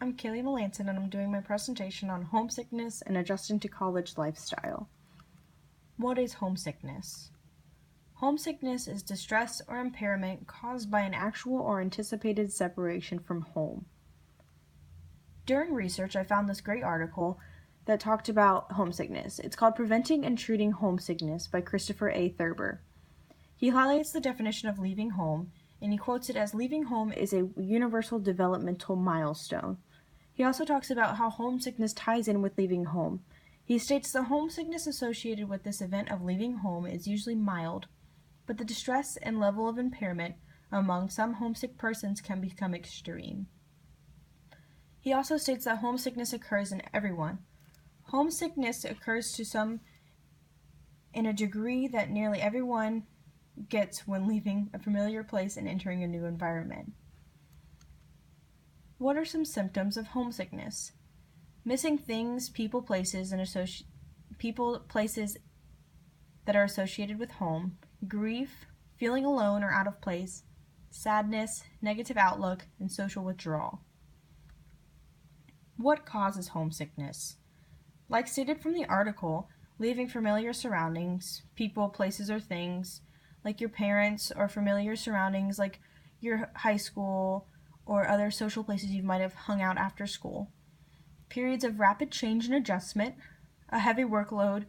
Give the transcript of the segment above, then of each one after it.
I'm Kaylee Melanson, and I'm doing my presentation on homesickness and adjusting to college lifestyle. What is homesickness? Homesickness is distress or impairment caused by an actual or anticipated separation from home. During research, I found this great article that talked about homesickness. It's called Preventing and Treating Homesickness by Christopher A. Thurber. He highlights the definition of leaving home, and he quotes it as leaving home is a universal developmental milestone. He also talks about how homesickness ties in with leaving home. He states the homesickness associated with this event of leaving home is usually mild, but the distress and level of impairment among some homesick persons can become extreme. He also states that homesickness occurs in everyone. Homesickness occurs to some in a degree that nearly everyone gets when leaving a familiar place and entering a new environment. What are some symptoms of homesickness? Missing things, people, places, places that are associated with home, grief, feeling alone or out of place, sadness, negative outlook, and social withdrawal. What causes homesickness? Like stated from the article, leaving familiar surroundings, people, places, or things, like your parents, or familiar surroundings like your high school or other social places you might have hung out after school. Periods of rapid change and adjustment, a heavy workload,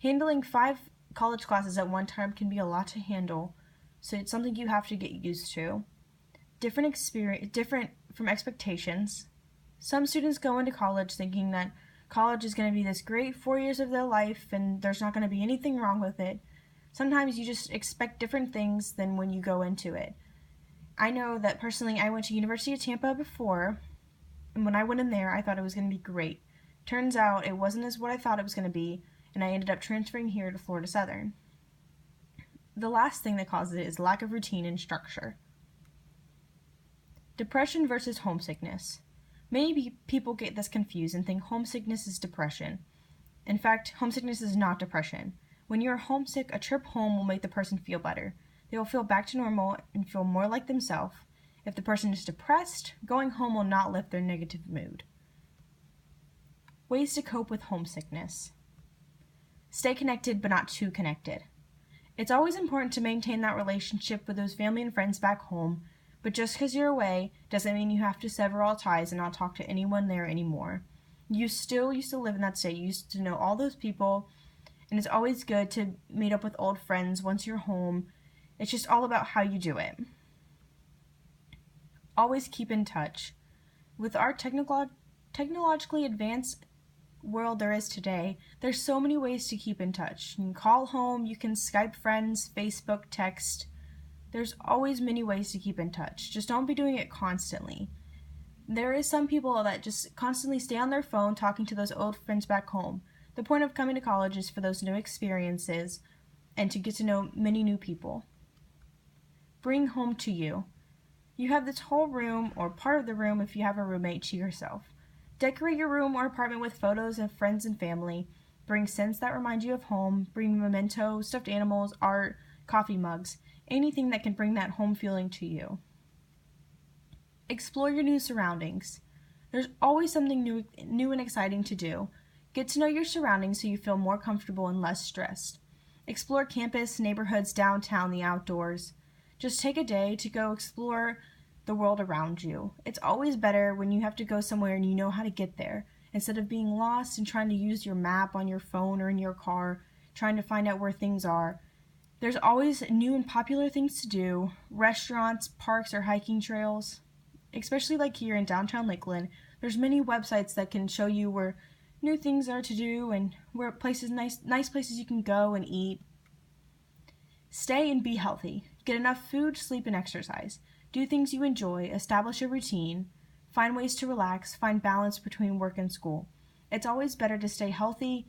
handling 5 college classes at one time can be a lot to handle, so it's something you have to get used to. Different from expectations. Some students go into college thinking that college is going to be this great 4 years of their life and there's not going to be anything wrong with it. Sometimes you just expect different things than when you go into it. I know that personally I went to University of Tampa before, and when I went in there I thought it was going to be great. Turns out it wasn't as what I thought it was going to be, and I ended up transferring here to Florida Southern. The last thing that causes it is lack of routine and structure. Depression versus homesickness. Many people get this confused and think homesickness is depression. In fact, homesickness is not depression. When you are homesick, a trip home will make the person feel better. They will feel back to normal and feel more like themselves. If the person is depressed, going home will not lift their negative mood. Ways to cope with homesickness. Stay connected, but not too connected. It's always important to maintain that relationship with those family and friends back home, but just because you're away doesn't mean you have to sever all ties and not talk to anyone there anymore. You still used to live in that state. You used to know all those people, and it's always good to meet up with old friends once you're home. It's just all about how you do it. Always keep in touch. With our technologically advanced world there is today, there's so many ways to keep in touch. You can call home, you can Skype friends, Facebook, text. There's always many ways to keep in touch. Just don't be doing it constantly. There is some people that just constantly stay on their phone talking to those old friends back home. The point of coming to college is for those new experiences and to get to know many new people. Bring home to you. You have this whole room or part of the room if you have a roommate to yourself. Decorate your room or apartment with photos of friends and family. Bring scents that remind you of home. Bring mementos, stuffed animals, art, coffee mugs, anything that can bring that home feeling to you. Explore your new surroundings. There's always something new and exciting to do. Get to know your surroundings so you feel more comfortable and less stressed. Explore campus, neighborhoods, downtown, the outdoors. Just take a day to go explore the world around you. It's always better when you have to go somewhere and you know how to get there, instead of being lost and trying to use your map on your phone or in your car, trying to find out where things are. There's always new and popular things to do, restaurants, parks, or hiking trails. Especially like here in downtown Lakeland, there's many websites that can show you where new things are to do and where nice places you can go and eat. Stay and be healthy. Get enough food, sleep, and exercise. Do things you enjoy, establish a routine, find ways to relax, find balance between work and school. It's always better to stay healthy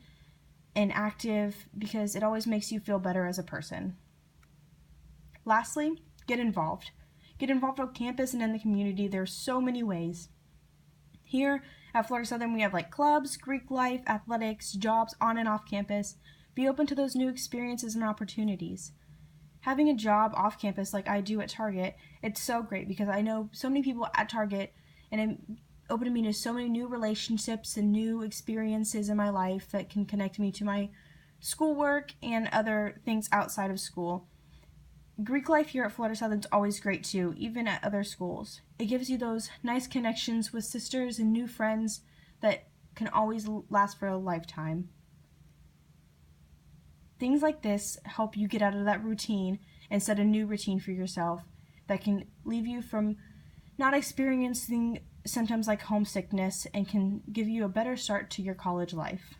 and active because it always makes you feel better as a person. Lastly, get involved. Get involved on campus and in the community. There's so many ways. Here at Florida Southern, we have clubs, Greek life, athletics, jobs on and off campus. Be open to those new experiences and opportunities. Having a job off campus like I do at Target, it's so great because I know so many people at Target, and opened me to so many new relationships and new experiences in my life that can connect me to my schoolwork and other things outside of school. Greek life here at Florida Southern is always great too, even at other schools. It gives you those nice connections with sisters and new friends that can always last for a lifetime. Things like this help you get out of that routine and set a new routine for yourself that can leave you from not experiencing symptoms like homesickness and can give you a better start to your college life.